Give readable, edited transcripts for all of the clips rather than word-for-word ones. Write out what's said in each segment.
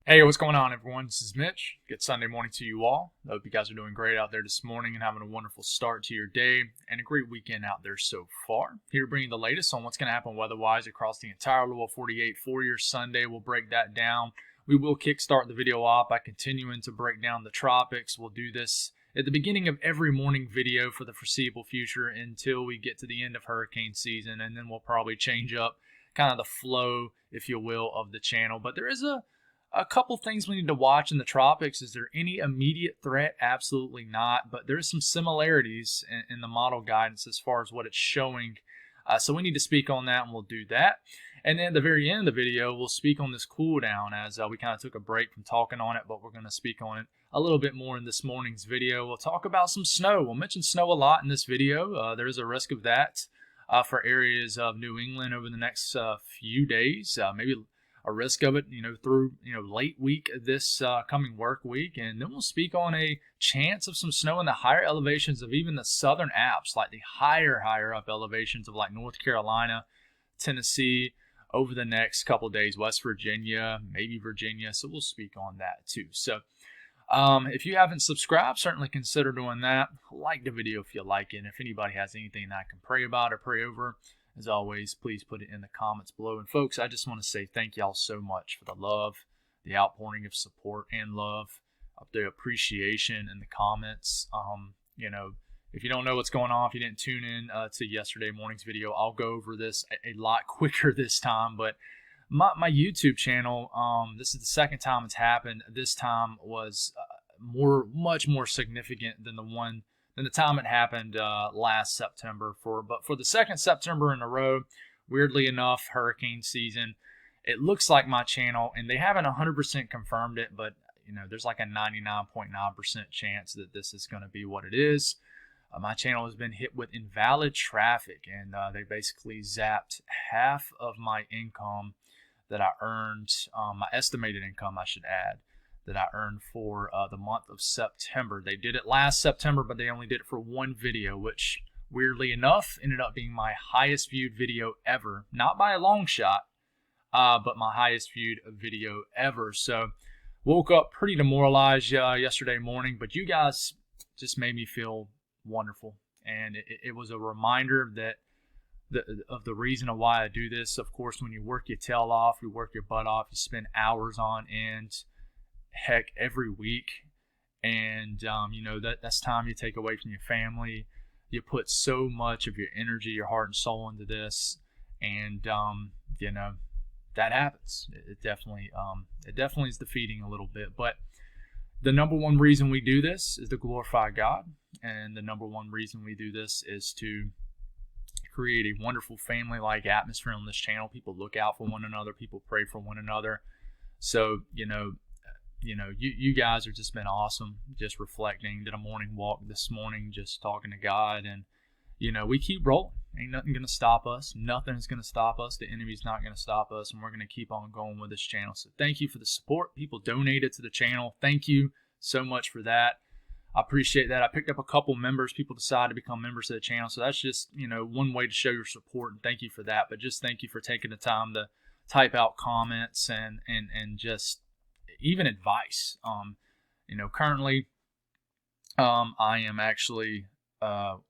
Hey, what's going on, everyone? This is Mitch. Good Sunday morning to you all. I hope you guys are doing great out there this morning and having a wonderful start to your day and a great weekend out there so far. Here to bring you the latest on what's going to happen weather-wise across the entire Louisville 48 for your Sunday. We'll break that down. We will kickstart the video off by continuing to break down the tropics. We'll do this at the beginning of every morning video for the foreseeable future until we get to the end of hurricane season, and then we'll probably change up kind of the flow, if you will, of the channel. But there is a couple things we need to watch in the tropics. Is there any immediate threat? Absolutely not. But there's some similarities in the model guidance as far as what it's showing. So we need to speak on that, and we'll do that. And then at the very end of the video, we'll speak on this cool down as we kind of took a break from talking on it, but we're going to speak on it a little bit more in this morning's video. We'll talk about some snow. We'll mention snow a lot in this video. There is a risk of that for areas of New England over the next few days, maybe a risk of it, through, late week this coming work week. And then we'll speak on a chance of some snow in the higher elevations of even the southern Alps, like the higher up elevations of like North Carolina, Tennessee, over the next couple days, West Virginia, maybe Virginia. So we'll speak on that too. So if you haven't subscribed, certainly consider doing that. Like the video if you like it. And if anybody has anything that I can pray about or pray over, as always, please put it in the comments below. And folks, I just want to say thank y'all so much for the love, the outpouring of support and love, the appreciation in the comments. If you don't know what's going on, if you didn't tune in to yesterday morning's video, I'll go over this a lot quicker this time. But my YouTube channel, this is the second time it's happened. This time was much more significant than the time it happened last September. But for the second September in a row, weirdly enough, hurricane season, it looks like my channel, and they haven't 100% confirmed it, but there's like a 99.9% chance that this is going to be what it is. My channel has been hit with invalid traffic, and they basically zapped half of my income that I earned, my estimated income, I should add, that I earned for the month of September. They did it last September, but they only did it for one video, which weirdly enough ended up being my highest viewed video ever. Not by a long shot, but my highest viewed video ever. So woke up pretty demoralized yesterday morning, but you guys just made me feel wonderful. And it was a reminder that of the reason of why I do this. Of course, when you work your tail off, you work your butt off, you spend hours on end, heck, every week, and that's time you take away from your family. You put so much of your energy, your heart and soul into this, and that happens. It definitely is defeating a little bit, but the number one reason we do this is to glorify God, and the number one reason we do this is to create a wonderful family-like atmosphere on this channel. People look out for one another, people pray for one another. So you guys have just been awesome. Just reflecting, did a morning walk this morning, just talking to God, and we keep rolling. Ain't nothing gonna stop us. Nothing is gonna stop us. The enemy's not gonna stop us, and we're gonna keep on going with this channel. So thank you for the support. People donated to the channel. Thank you so much for that. I appreciate that. I picked up a couple members. People decided to become members of the channel, so that's just one way to show your support, and thank you for that. But just thank you for taking the time to type out comments and just even advice. Currently, I am actually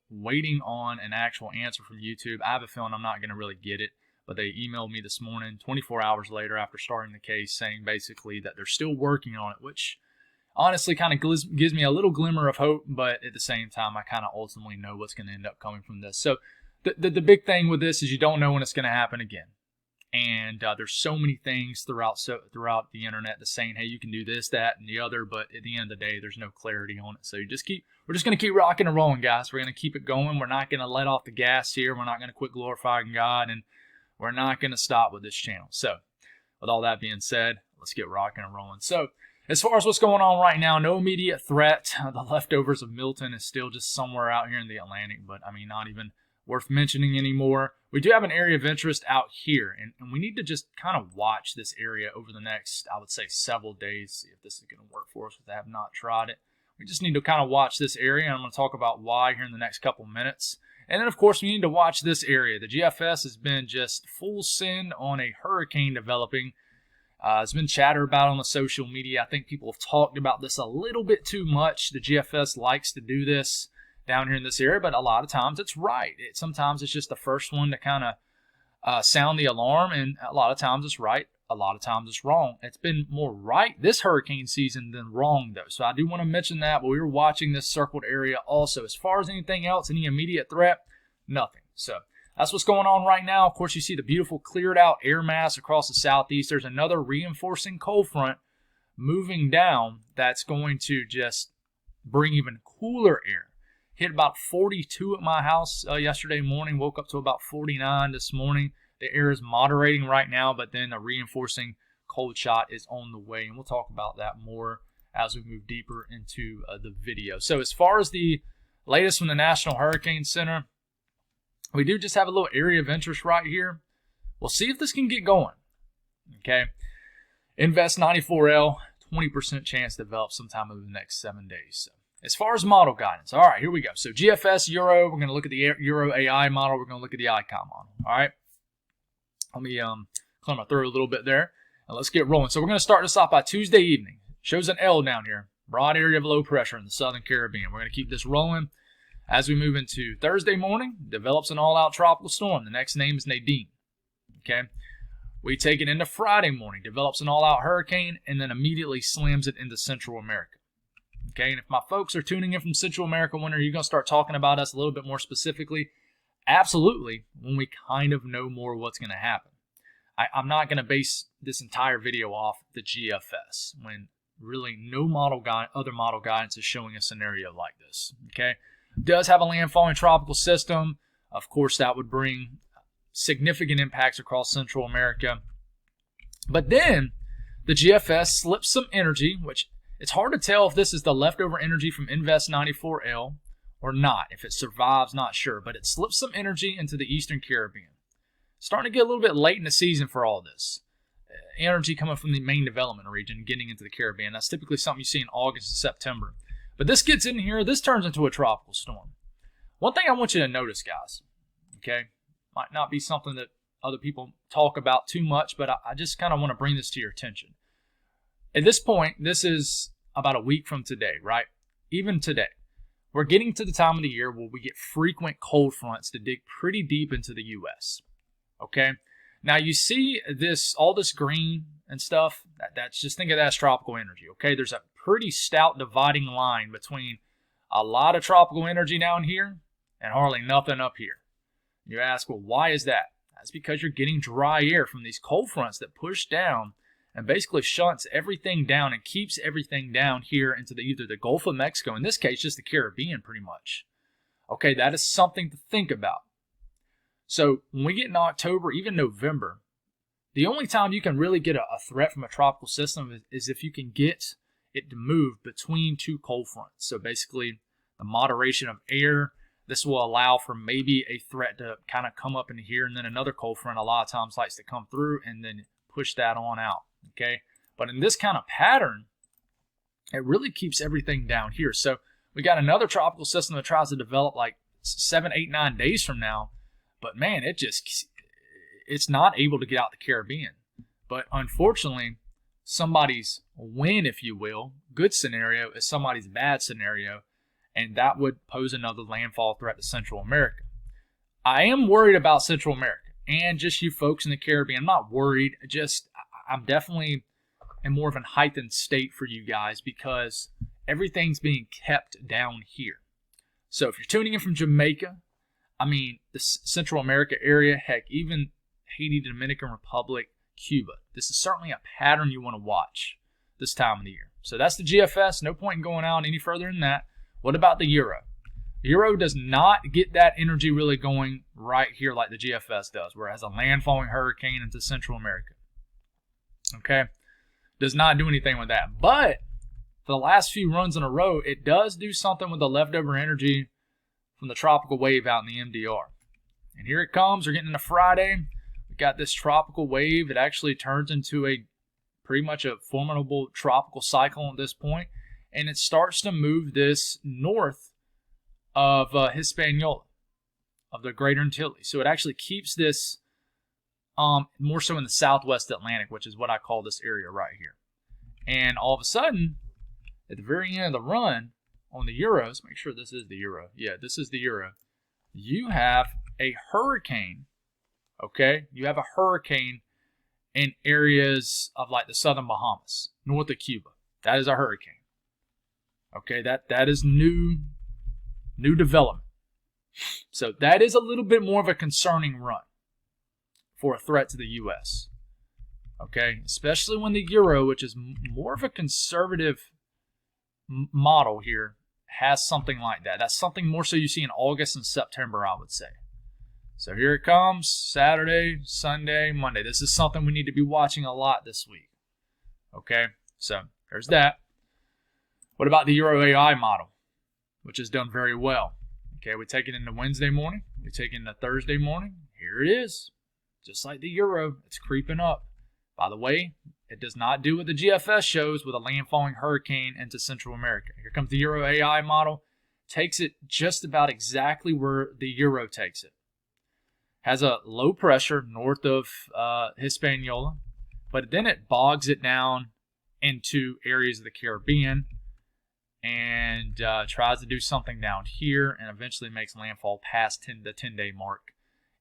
waiting on an actual answer from YouTube. I have a feeling I'm not going to really get it, but they emailed me this morning, 24 hours later after starting the case, saying basically that they're still working on it, which honestly kind of gives me a little glimmer of hope, but at the same time, I kind of ultimately know what's going to end up coming from this. So the big thing with this is you don't know when it's going to happen again. And there's so many things throughout the internet that's saying, hey, you can do this, that, and the other, but at the end of the day, there's no clarity on it. So we're just going to keep rocking and rolling, guys. We're going to keep it going. We're not going to let off the gas here. We're not going to quit glorifying God, and we're not going to stop with this channel. So with all that being said, let's get rocking and rolling. So as far as what's going on right now, no immediate threat. The leftovers of Milton is still just somewhere out here in the Atlantic, but I mean, not even worth mentioning anymore. We do have an area of interest out here, and we need to just kind of watch this area over the next, I would say, several days, see if this is going to work for us, because I have not tried it. We just need to kind of watch this area, and I'm going to talk about why here in the next couple minutes. And then, of course, we need to watch this area. The GFS has been just full send on a hurricane developing. There's been chatter about it on the social media. I think people have talked about this a little bit too much. The GFS likes to do this down here in this area, but a lot of times it's right. Sometimes it's just the first one to kind of sound the alarm, and a lot of times it's right. A lot of times it's wrong. It's been more right this hurricane season than wrong, though. So I do want to mention that, but we were watching this circled area also. As far as anything else, any immediate threat, nothing. So that's what's going on right now. Of course, you see the beautiful cleared out air mass across the southeast. There's another reinforcing cold front moving down that's going to just bring even cooler air. Hit about 42 at my house yesterday morning. Woke up to about 49 this morning. The air is moderating right now, but then a reinforcing cold shot is on the way. And we'll talk about that more as we move deeper into the video. So as far as the latest from the National Hurricane Center, we do just have a little area of interest right here. We'll see if this can get going. Okay. Invest 94L, 20% chance to develop sometime over the next 7 days. So as far as model guidance, all right, here we go. So GFS, Euro, we're going to look at the Euro AI model. We're going to look at the ICOM model. All right. Let me clear my throat a little bit there, and let's get rolling. So we're going to start this off by Tuesday evening. Shows an L down here. Broad area of low pressure in the southern Caribbean. We're going to keep this rolling. As we move into Thursday morning, develops an all-out tropical storm. The next name is Nadine. Okay. We take it into Friday morning, develops an all-out hurricane, and then immediately slams it into Central America. Okay, and if my folks are tuning in from Central America, when are you going to start talking about us a little bit more specifically? Absolutely, when we kind of know more what's going to happen. I'm not going to base this entire video off the GFS, when really no other model guidance is showing a scenario like this. Okay, does have a landfalling tropical system. Of course, that would bring significant impacts across Central America. But then the GFS slips some energy, which it's hard to tell if this is the leftover energy from Invest 94L or not. If it survives, not sure. But it slips some energy into the Eastern Caribbean. Starting to get a little bit late in the season for all this. Energy coming from the main development region getting into the Caribbean. That's typically something you see in August and September. But this gets in here. This turns into a tropical storm. One thing I want you to notice, guys, okay, might not be something that other people talk about too much, but I just kind of want to bring this to your attention. At this point, this is about a week from today, right? Even today, we're getting to the time of the year where we get frequent cold fronts to dig pretty deep into the U.S., okay? Now, you see this, all this green and stuff, that's just think of that as tropical energy, okay? There's a pretty stout dividing line between a lot of tropical energy down here and hardly nothing up here. You ask, well, why is that? That's because you're getting dry air from these cold fronts that push down and basically shunts everything down and keeps everything down here into either the Gulf of Mexico, in this case, just the Caribbean pretty much. Okay, that is something to think about. So when we get in October, even November, the only time you can really get a threat from a tropical system is if you can get it to move between two cold fronts. So basically, the moderation of air, this will allow for maybe a threat to kind of come up into here, and then another cold front a lot of times likes to come through and then push that on out, okay? But in this kind of pattern, it really keeps everything down here. So we got another tropical system that tries to develop like 7, 8, 9 days from now, but man, it's not able to get out the Caribbean. But unfortunately, somebody's win, if you will, good scenario is somebody's bad scenario, and that would pose another landfall threat to Central America. I am worried about Central America and just you folks in the Caribbean. I'm not worried, I'm definitely in more of a heightened state for you guys because everything's being kept down here. So if you're tuning in from Jamaica, I mean, the Central America area, heck, even Haiti, Dominican Republic, Cuba. This is certainly a pattern you want to watch this time of the year. So that's the GFS. No point in going out any further than that. What about the Euro? The Euro does not get that energy really going right here like the GFS does, where it has a landfalling hurricane into Central America. Okay? Does not do anything with that. But for the last few runs in a row, it does do something with the leftover energy from the tropical wave out in the MDR. And here it comes. We're getting into Friday. We got this tropical wave. It actually turns into a pretty much a formidable tropical cyclone at this point. And it starts to move this north of Hispaniola, of the Greater Antilles. So it actually keeps this more so in the southwest Atlantic, which is what I call this area right here. And all of a sudden, at the very end of the run on the Euros, make sure this is the Euro. Yeah, this is the Euro. You have a hurricane, okay? You have a hurricane in areas of like the southern Bahamas, north of Cuba. That is a hurricane. Okay, that is new development. So that is a little bit more of a concerning run for a threat to the U.S. Okay, especially when the Euro, which is more of a conservative model here, has something like that. That's something more so you see in August and September, I would say. So here it comes, Saturday, Sunday, Monday. This is something we need to be watching a lot this week. Okay, so there's that. What about the Euro AI model, which has done very well? Okay, we take it into Wednesday morning. We take it into Thursday morning. Here it is. Just like the Euro, it's creeping up. By the way, it does not do what the GFS shows with a landfalling hurricane into Central America. Here comes the Euro AI model. Takes it just about exactly where the Euro takes it. Has a low pressure north of Hispaniola, but then it bogs it down into areas of the Caribbean and tries to do something down here and eventually makes landfall past the 10-day mark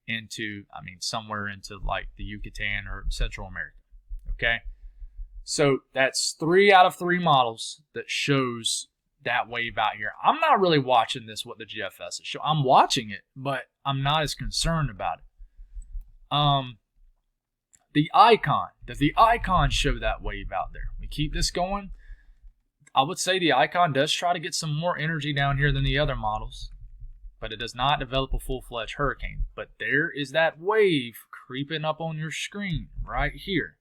into, somewhere into like the Yucatan or Central America. Okay, so that's 3 out of 3 models that shows that wave out here. I'm not really watching this, what the GFS is showing. I'm watching it, but I'm not as concerned about it. The icon. Does the icon show that wave out there? We keep this going. I would say the icon does try to get some more energy down here than the other models, but it does not develop a full-fledged hurricane. But there is that wave creeping up on your screen right here.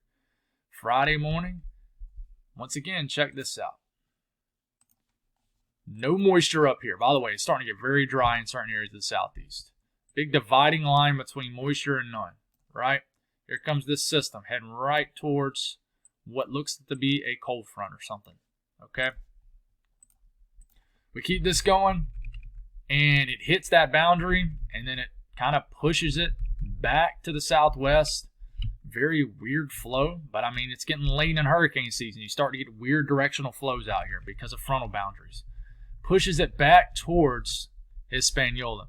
Friday morning. Once again, check this out. No moisture up here. By the way, it's starting to get very dry in certain areas of the southeast. Big dividing line between moisture and none, right? Here comes this system heading right towards what looks to be a cold front or something, okay? We keep this going, and it hits that boundary, and then it kind of pushes it back to the southwest. Very weird flow, but it's getting late in hurricane season. You start to get weird directional flows out here because of frontal boundaries. Pushes it back towards Hispaniola.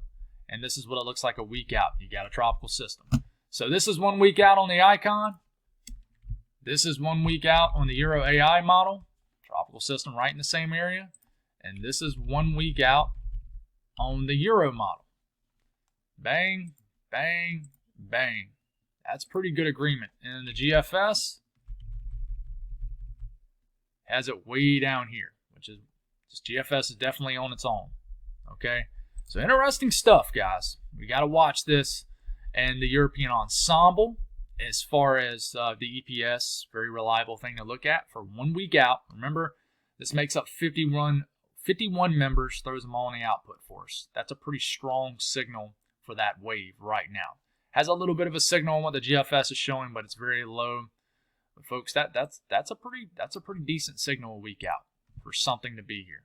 And this is what it looks like a week out. You got a tropical system. So this is 1 week out on the icon. This is 1 week out on the Euro AI model. Tropical system right in the same area. And this is 1 week out on the Euro model. Bang, bang, bang. That's pretty good agreement. And the GFS has it way down here, which is just GFS is definitely on its own. Okay, so interesting stuff, guys. We got to watch this. And the European ensemble, as far as the EPS, very reliable thing to look at for 1 week out. Remember, this makes up 51 members, throws them all in the output for us. That's a pretty strong signal for that wave right now. Has a little bit of a signal on what the GFS is showing, but it's very low. But folks, that's a pretty decent signal a week out for something to be here.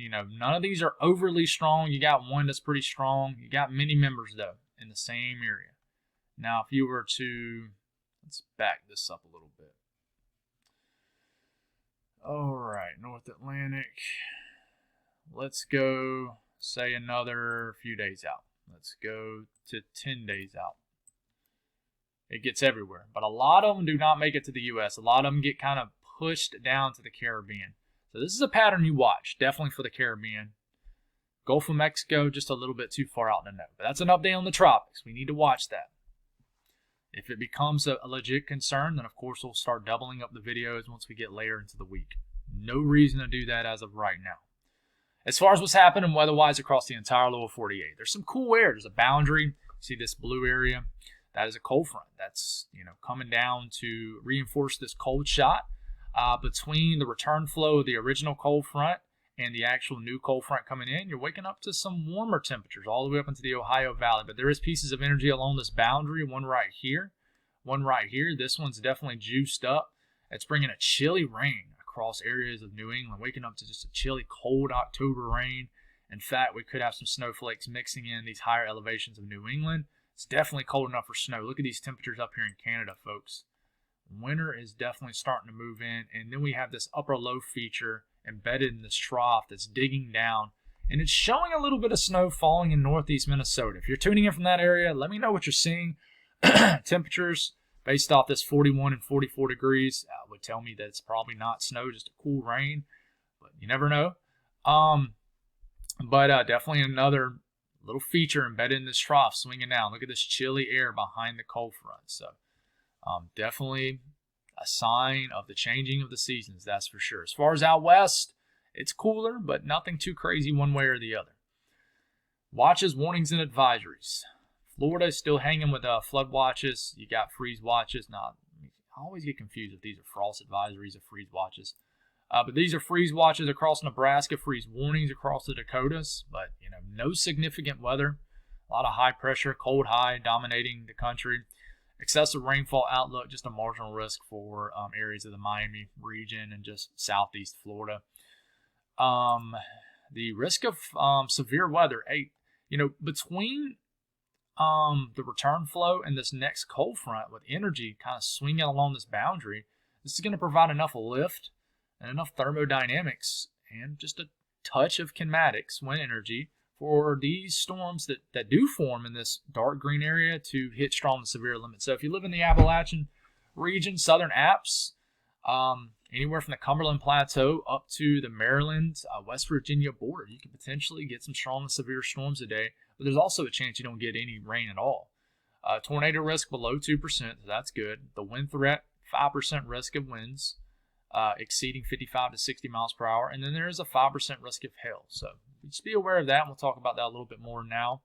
None of these are overly strong. You got one that's pretty strong. You got many members though in the same area. Now, if you were to, let's back this up a little bit. All right, North Atlantic. Let's go, say, another few days out. Let's go to 10 days out. It gets everywhere. But a lot of them do not make it to the U.S. A lot of them get kind of pushed down to the Caribbean. So this is a pattern you watch, definitely for the Caribbean. Gulf of Mexico, just a little bit too far out to know. But that's an update on the tropics. We need to watch that. If it becomes a legit concern, then of course we'll start doubling up the videos once we get later into the week. No reason to do that as of right now. As far as what's happening weather-wise across the entire lower 48, there's some cool air. There's a boundary. See this blue area? That is a cold front. That's coming down to reinforce this cold shot between the return flow of the original cold front and the actual new cold front coming in. You're waking up to some warmer temperatures all the way up into the Ohio Valley. But there is pieces of energy along this boundary. One right here. One right here. This one's definitely juiced up. It's bringing a chilly rain across areas of New England, waking up to just a chilly, cold October rain. In fact, we could have some snowflakes mixing in these higher elevations of New England. It's definitely cold enough for snow. Look at these temperatures up here in Canada, folks. Winter is definitely starting to move in. And then we have this upper low feature embedded in this trough that's digging down. And it's showing a little bit of snow falling in northeast Minnesota. If you're tuning in from that area, let me know what you're seeing. Temperatures based off this 41 and 44 degrees would tell me that it's probably not snow, just a cool rain. But you never know. Definitely another little feature embedded in this trough swinging down. Look at this chilly air behind the cold front. So definitely a sign of the changing of the seasons, that's for sure. As far as out west, it's cooler, but nothing too crazy one way or the other. Watches, warnings, and advisories. Florida is still hanging with flood watches. You got freeze watches. Now, I always get confused if these are frost advisories or freeze watches. But these are freeze watches across Nebraska, freeze warnings across the Dakotas. But, no significant weather. A lot of high pressure, cold high dominating the country. Excessive rainfall outlook, just a marginal risk for areas of the Miami region and just southeast Florida. The risk of severe weather, between the return flow and this next cold front with energy kind of swinging along this boundary, this is going to provide enough lift and enough thermodynamics and just a touch of kinematics, wind energy, for these storms that do form in this dark green area to hit strong and severe limits. So if you live in the Appalachian region, southern Apps, anywhere from the Cumberland Plateau up to the Maryland, West Virginia border, you can potentially get some strong and severe storms today. But there's also a chance you don't get any rain at all. Tornado risk below 2%, so that's good. The wind threat, 5% risk of winds exceeding 55 to 60 miles per hour. And then there is a 5% risk of hail. So just be aware of that, and we'll talk about that a little bit more now.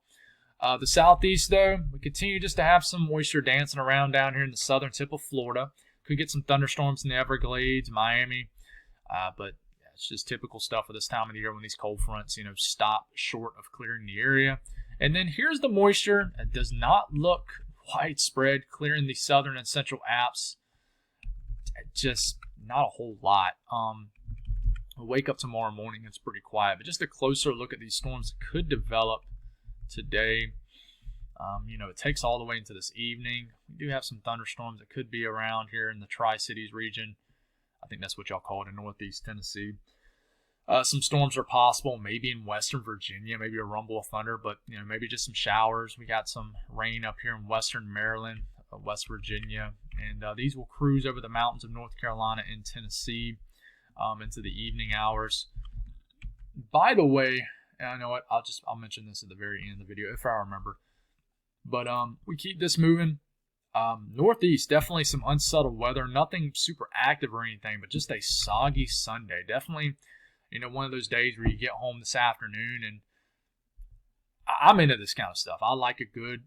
The southeast, though, we continue just to have some moisture dancing around down here in the southern tip of Florida. Could get some thunderstorms in the Everglades, Miami, but it's just typical stuff of this time of the year when these cold fronts, stop short of clearing the area. And then here's the moisture. It does not look widespread, clearing the southern and central Apps. Just not a whole lot. We'll wake up tomorrow morning, it's pretty quiet. But just a closer look at these storms that could develop today. It takes all the way into this evening. We do have some thunderstorms that could be around here in the Tri-Cities region. I think that's what y'all call it in northeast Tennessee. Some storms are possible, maybe in western Virginia, maybe a rumble of thunder, but maybe just some showers. We got some rain up here in western Maryland, West Virginia, and these will cruise over the mountains of North Carolina and Tennessee into the evening hours. By the way, and I know what, I'll mention this at the very end of the video if I remember. But we keep this moving. Northeast, definitely some unsettled weather. Nothing super active or anything, but just a soggy Sunday. Definitely, one of those days where you get home this afternoon, and I'm into this kind of stuff. I like a good,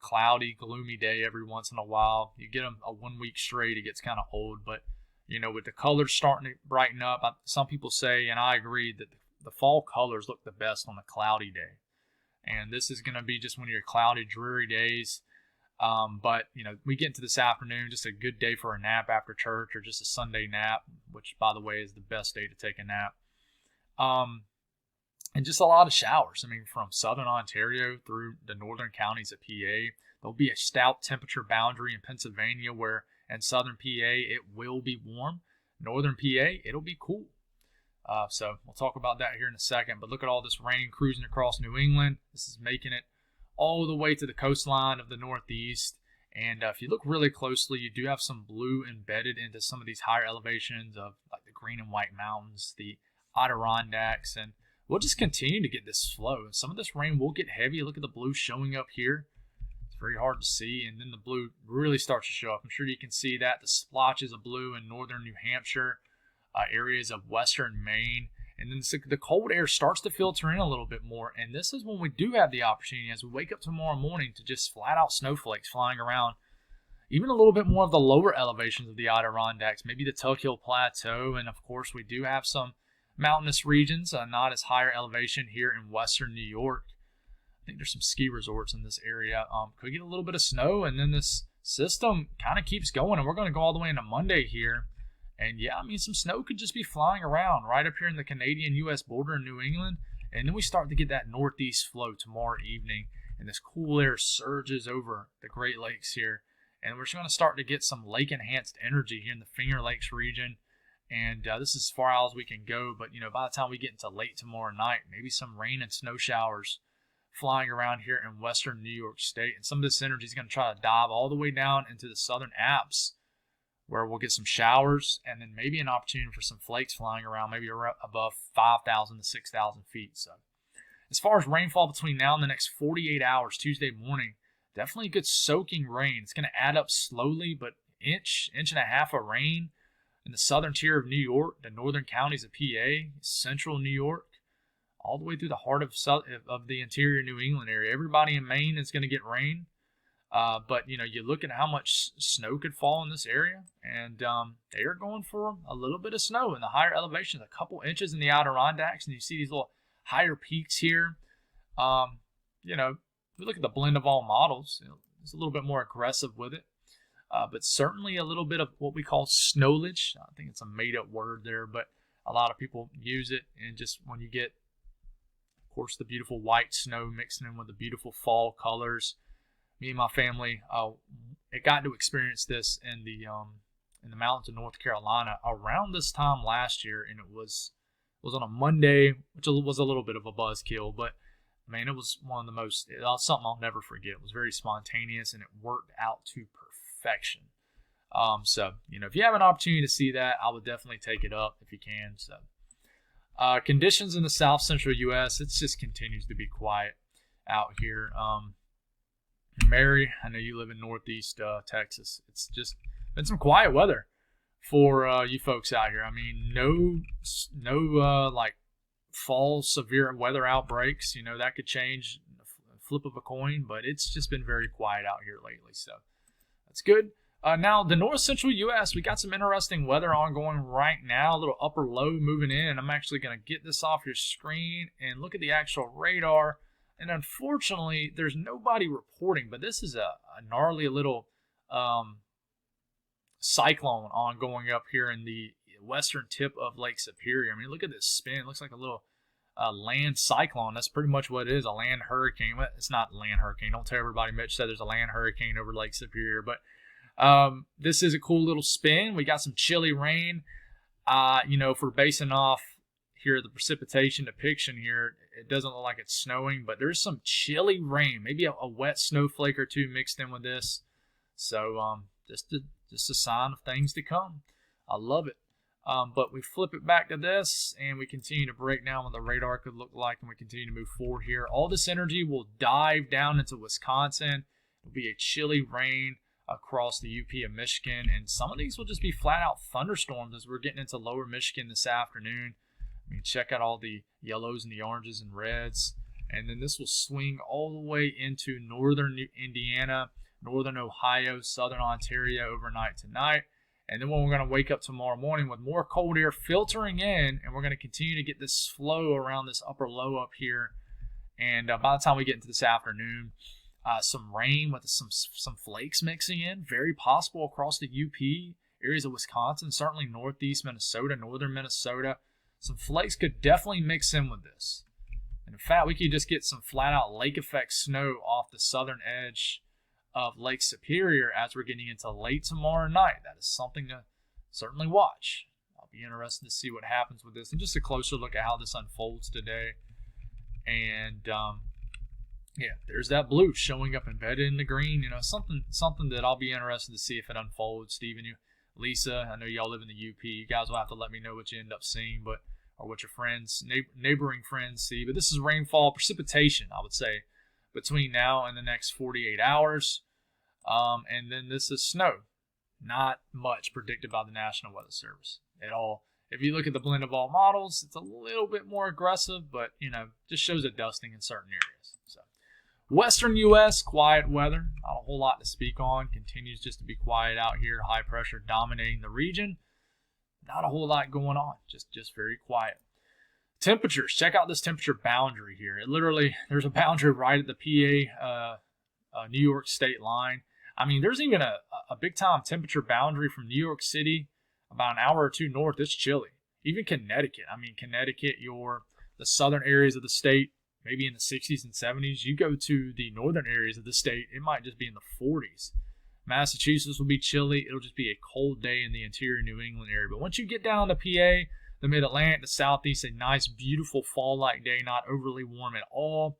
cloudy, gloomy day every once in a while. You get a 1 week straight, it gets kind of old. But, with the colors starting to brighten up, some people say, and I agree, that the fall colors look the best on a cloudy day. And this is going to be just one of your cloudy, dreary days. But we get into this afternoon, just a good day for a nap after church or just a Sunday nap, which, by the way, is the best day to take a nap. And just a lot of showers. From southern Ontario through the northern counties of PA. There'll be a stout temperature boundary in Pennsylvania where in southern PA it will be warm. Northern PA, it'll be cool. So we'll talk about that here in a second. But look at all this rain cruising across New England. This is making it all the way to the coastline of the Northeast. And if you look really closely, you do have some blue embedded into some of these higher elevations of like the Green and White Mountains, the Adirondacks, and we'll just continue to get this flow. Some of this rain will get heavy. Look at the blue showing up here. It's very hard to see, and then the blue really starts to show up. I'm sure you can see that. The splotches of blue in northern New Hampshire, areas of western Maine, and then the cold air starts to filter in a little bit more, and this is when we do have the opportunity as we wake up tomorrow morning to just flat out snowflakes flying around. Even a little bit more of the lower elevations of the Adirondacks, maybe the Tuck Hill Plateau, and of course we do have some mountainous regions, not as higher elevation here in western New York. I think there's some ski resorts in this area. Could get a little bit of snow, and then this system kind of keeps going, and we're going to go all the way into Monday here. And yeah, some snow could just be flying around right up here in the Canadian-U.S. border in New England. And then we start to get that northeast flow tomorrow evening, and this cool air surges over the Great Lakes here. And we're just going to start to get some lake-enhanced energy here in the Finger Lakes region. And this is as far out as we can go. But, by the time we get into late tomorrow night, maybe some rain and snow showers flying around here in western New York State. And some of this energy is going to try to dive all the way down into the southern Alps, where we'll get some showers and then maybe an opportunity for some flakes flying around, maybe above 5,000 to 6,000 feet. So as far as rainfall between now and the next 48 hours, Tuesday morning, definitely good soaking rain. It's going to add up slowly, but inch and a half of rain in the southern tier of New York, the northern counties of PA, central New York, all the way through the heart of the interior New England area. Everybody in Maine is going to get rain. But, you look at how much snow could fall in this area, and they are going for a little bit of snow in the higher elevations, a couple inches in the Adirondacks, and you see these little higher peaks here. We look at the blend of all models. It's a little bit more aggressive with it, but certainly a little bit of what we call snowledge. I think it's a made-up word there, but a lot of people use it. And just when you get, of course, the beautiful white snow mixing in with the beautiful fall colors, me and my family, it got to experience this in the mountains of North Carolina around this time last year, and it was on a Monday, which was a little bit of a buzzkill, but man, it was one of the most, it was something I'll never forget. It was very spontaneous, and it worked out to perfection. So, if you have an opportunity to see that, I would definitely take it up if you can. So, conditions in the south central U.S., it just continues to be quiet out here. Mary, I know you live in northeast Texas. It's just been some quiet weather for you folks out here. I mean, no like fall severe weather outbreaks. That could change a flip of a coin, but it's just been very quiet out here lately, so that's good. Now, the north central U.S., we got some interesting weather ongoing right now, a little upper low moving in, and I'm actually going to get this off your screen and look at the actual radar. And unfortunately, there's nobody reporting, but this is a gnarly little cyclone ongoing up here in the western tip of Lake Superior. I mean, look at this spin. It looks like a little land cyclone. That's pretty much what it is, a land hurricane. Well, it's not a land hurricane. Don't tell everybody Mitch said there's a land hurricane over Lake Superior. But this is a cool little spin. We got some chilly rain. If we're basing off here the precipitation depiction here, it doesn't look like it's snowing, but there's some chilly rain, maybe a wet snowflake or two mixed in with this. So just a sign of things to come. I love it. But we flip it back to this, and we continue to break down what the radar could look like, and we continue to move forward here. All this energy will dive down into Wisconsin. It'll be a chilly rain across the UP of Michigan, and some of these will just be flat-out thunderstorms as we're getting into lower Michigan this afternoon. I mean, check out all the yellows and the oranges and reds. And then this will swing all the way into northern Indiana, northern Ohio, southern Ontario overnight tonight. And then we're going to wake up tomorrow morning with more cold air filtering in, and we're going to continue to get this flow around this upper low up here. And by the time we get into this afternoon, some rain with some flakes mixing in, very possible across the UP, areas of Wisconsin, certainly northeast Minnesota, northern Minnesota. Some flakes could definitely mix in with this. And in fact, we could just get some flat-out lake effect snow off the southern edge of Lake Superior as we're getting into late tomorrow night. That is something to certainly watch. I'll be interested to see what happens with this, and just a closer look at how this unfolds today. And yeah, there's that blue showing up embedded in the green. Something that I'll be interested to see if it unfolds. Stephen, Lisa, I know y'all live in the UP. You guys will have to let me know what you end up seeing, or what your friends, neighboring friends see. But this is rainfall, precipitation, I would say, between now and the next 48 hours. And then this is snow. Not much predicted by the National Weather Service at all. If you look at the blend of all models, it's a little bit more aggressive, but, just shows a dusting in certain areas. So, Western U.S., quiet weather. Not a whole lot to speak on. Continues just to be quiet out here. High pressure dominating the region. Not a whole lot going on. Just very quiet. Temperatures. Check out this temperature boundary here. There's a boundary right at the PA, New York state line. I mean, there's even a big time temperature boundary from New York City about an hour or two north. It's chilly. Even Connecticut. I mean, Connecticut, the the southern areas of the state, maybe in the 60s and 70s. You go to the northern areas of the state, it might just be in the 40s. Massachusetts will be chilly. It'll just be a cold day in the interior New England area. But once you get down to PA, the Mid-Atlantic, the Southeast, a nice, beautiful fall-like day, not overly warm at all.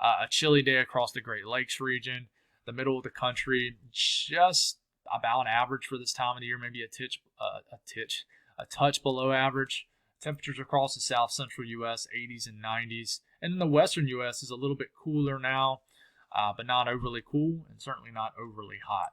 A chilly day across the Great Lakes region. The middle of the country, just about average for this time of the year, maybe a touch below average. Temperatures across the south central U.S., 80s and 90s. And then the western U.S. is a little bit cooler now, but not overly cool and certainly not overly hot.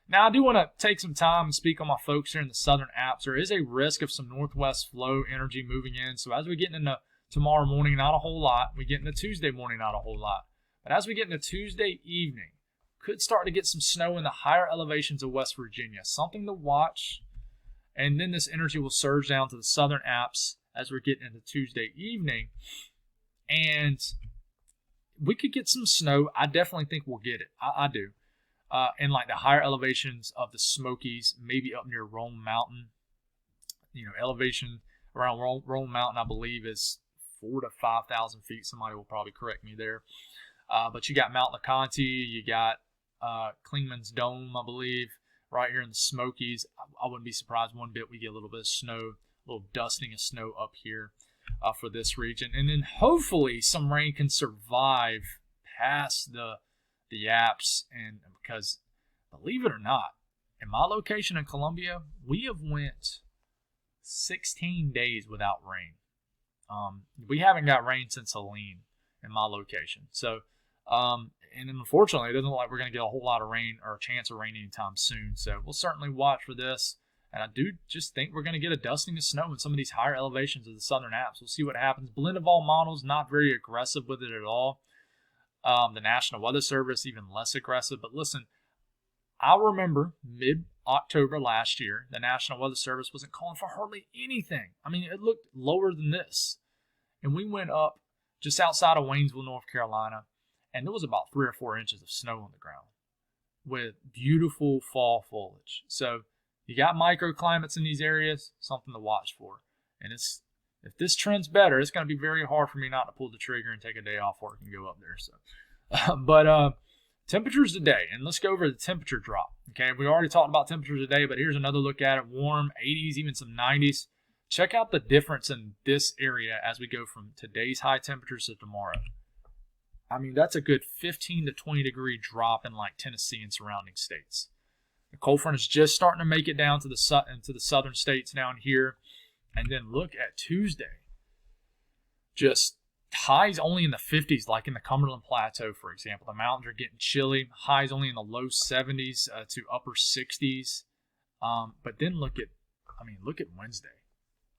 Now, I do want to take some time and speak on my folks here in the southern Alps. There is a risk of some northwest flow energy moving in. So as we get into tomorrow morning, not a whole lot. We get into Tuesday morning, not a whole lot. But as we get into Tuesday evening, could start to get some snow in the higher elevations of West Virginia. Something to watch. And then this energy will surge down to the southern Alps as we're getting into Tuesday evening. And we could get some snow. I definitely think we'll get it. I do. In like the higher elevations of the Smokies, maybe up near Rome Mountain. Elevation around Rome Mountain, I believe, is 4,000 to 5,000 feet. Somebody will probably correct me there. But you got Mount LeConte, you got Klingman's Dome, I believe, right here in the Smokies. I wouldn't be surprised one bit we get a little bit of snow, a little dusting of snow up here for this region. And then hopefully some rain can survive past the Alps. And because, believe it or not, in my location in Columbia, we have went 16 days without rain. We haven't got rain since Helene in my location. So, and unfortunately, it doesn't look like we're going to get a whole lot of rain or a chance of rain anytime soon. So we'll certainly watch for this. And I do just think we're going to get a dusting of snow in some of these higher elevations of the southern Alps. We'll see what happens. Blend of all models, not very aggressive with it at all. The National Weather Service, even less aggressive. But listen, I remember mid-October last year, the National Weather Service wasn't calling for hardly anything. I mean, it looked lower than this. And we went up just outside of Waynesville, North Carolina, and there was about 3 or 4 inches of snow on the ground with beautiful fall foliage. So you got microclimates in these areas, something to watch for. And if this trend's better, it's going to be very hard for me not to pull the trigger and take a day off work and go up there. So, but temperatures today, and let's go over the temperature drop. Okay, we already talked about temperatures today, but here's another look at it. Warm, 80s, even some 90s. Check out the difference in this area as we go from today's high temperatures to tomorrow. I mean, that's a good 15 to 20 degree drop in like Tennessee and surrounding states. The cold front is just starting to make it down to the southern states down here. And then look at Tuesday. Just highs only in the 50s, like in the Cumberland Plateau, for example. The mountains are getting chilly. Highs only in the low 70s to upper 60s. But then look at Wednesday.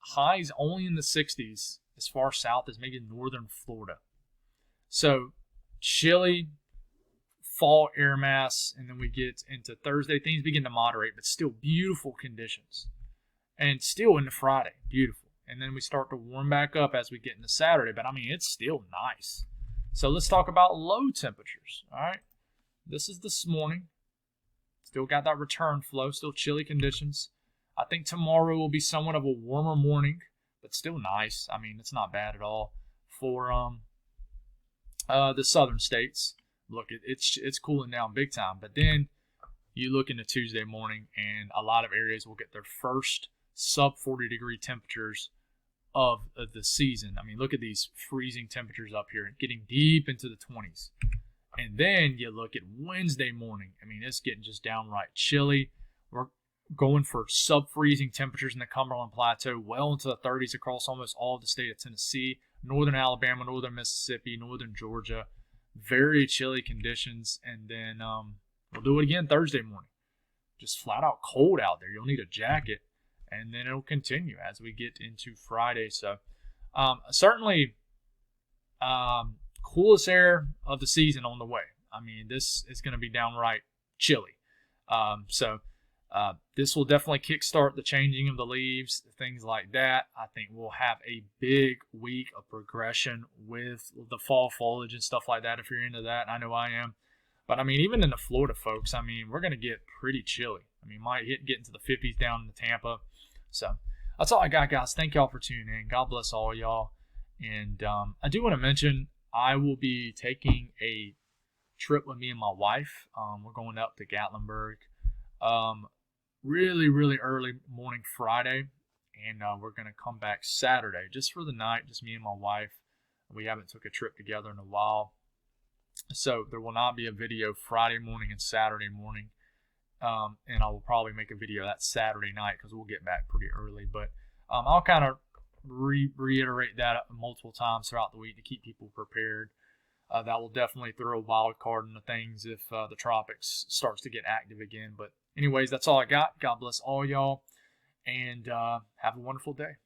Highs only in the 60s as far south as maybe northern Florida. So chilly fall air mass, and then we get into Thursday. Things begin to moderate, but still beautiful conditions. And still into Friday, beautiful. And then we start to warm back up as we get into Saturday, but I mean, it's still nice. So let's talk about low temperatures, all right? This is this morning. Still got that return flow, still chilly conditions. I think tomorrow will be somewhat of a warmer morning, but still nice. I mean, it's not bad at all for the southern states. Look, it's cooling down big time. But then you look into Tuesday morning, and a lot of areas will get their first sub 40 degree temperatures of the season. I mean, look at these freezing temperatures up here, getting deep into the 20s. And then you look at Wednesday morning. I mean, it's getting just downright chilly. We're going for sub-freezing temperatures in the Cumberland Plateau, well into the 30s across almost all of the state of Tennessee, northern Alabama, northern Mississippi, northern Georgia. Very chilly conditions. And then we'll do it again Thursday morning. Just flat out cold out there. You'll need a jacket. And then it'll continue as we get into Friday. So certainly coolest air of the season on the way. I mean, this is going to be downright chilly. So this will definitely kickstart the changing of the leaves, things like that. I think we'll have a big week of progression with the fall foliage and stuff like that if you're into that. I know I am. But, I mean, even in the Florida folks, I mean, we're going to get pretty chilly. I mean, might get into the 50s down in Tampa. So that's all I got, guys. Thank y'all for tuning in. God bless all y'all. And I do want to mention I will be taking a trip with me and my wife. We're going up to Gatlinburg really early morning Friday, and we're going to come back Saturday just for the night, just me and my wife. We haven't took a trip together in a while, so there will not be a video Friday morning and Saturday morning, and I will probably make a video that Saturday night because we'll get back pretty early. But I'll kind of reiterate that multiple times throughout the week to keep people prepared. That will definitely throw a wild card into things if the Tropics starts to get active again. But anyways, that's all I got. God bless all y'all, and have a wonderful day.